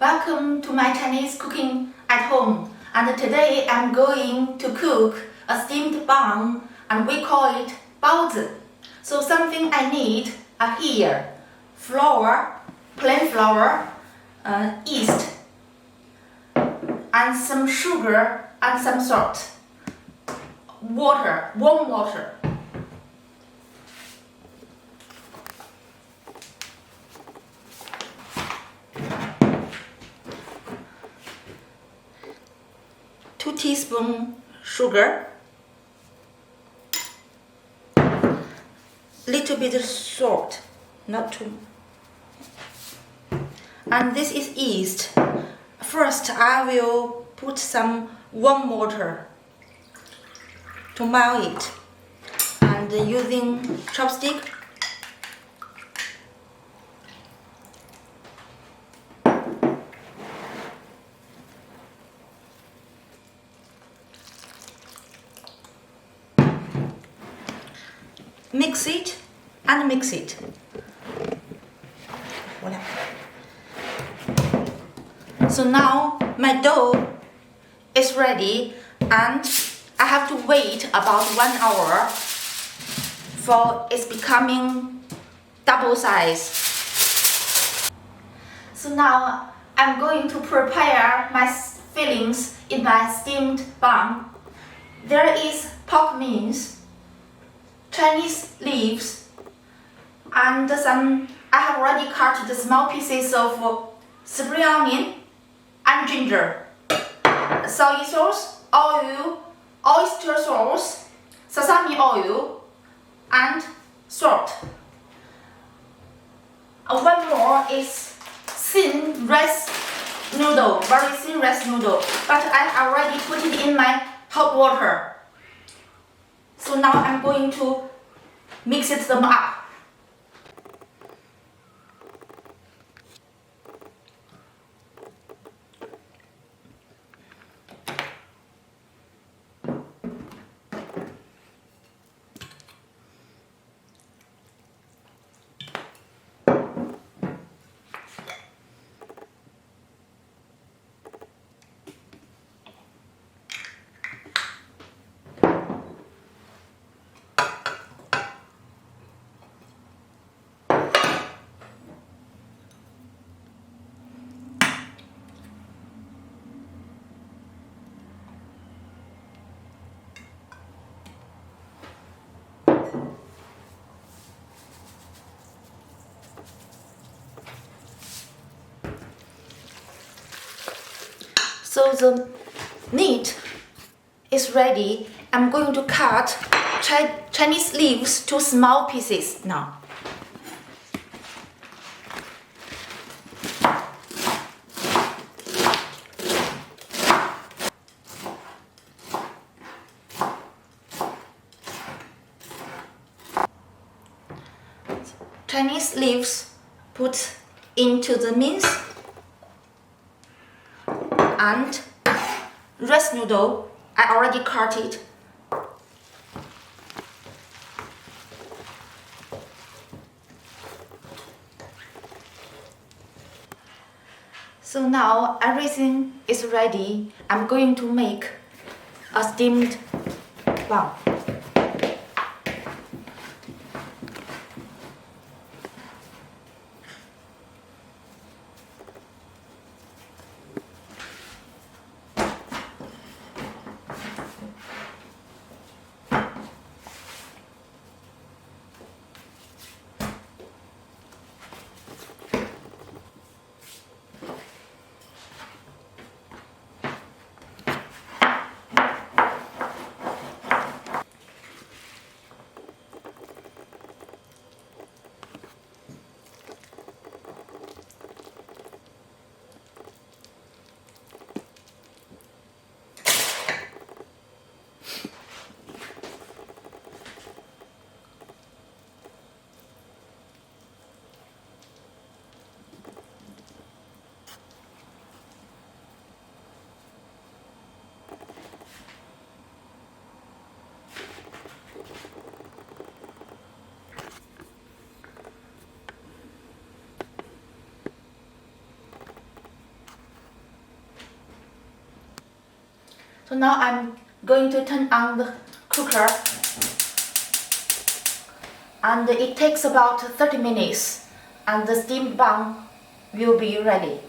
Welcome to my Chinese cooking at home. And today I'm going to cook a steamed bun, and we call it Bao Zi. So something I need are here: flour, plain flour, yeast, and some sugar and some salt, water, warm water. Two teaspoons sugar, little bit of salt, not too. And this is yeast. First, I will put some warm water to melt it, and using chopstick. Mix it and mix it. Voila. So now my dough is ready, and I have to wait about 1 hour for it's becoming double size. So now I'm going to prepare my fillings in my steamed bun. There is pork mince, Chinese leaves, and I have already cut the small pieces of spring onion and ginger, soy sauce, oil, oyster sauce, sesame oil, and salt. One more is thin rice noodle, very thin rice noodle, but I already put it in my hot water. So now I'm going to mix them up. So the meat is ready. I'm going to cut Chinese leaves to small pieces now. Chinese leaves put into the mince, and rice noodle, I already cut it. So now everything is ready. I'm going to make a steamed bun. now I'm going to turn on the cooker, and it takes about 30 minutes and the steamed bun will be ready.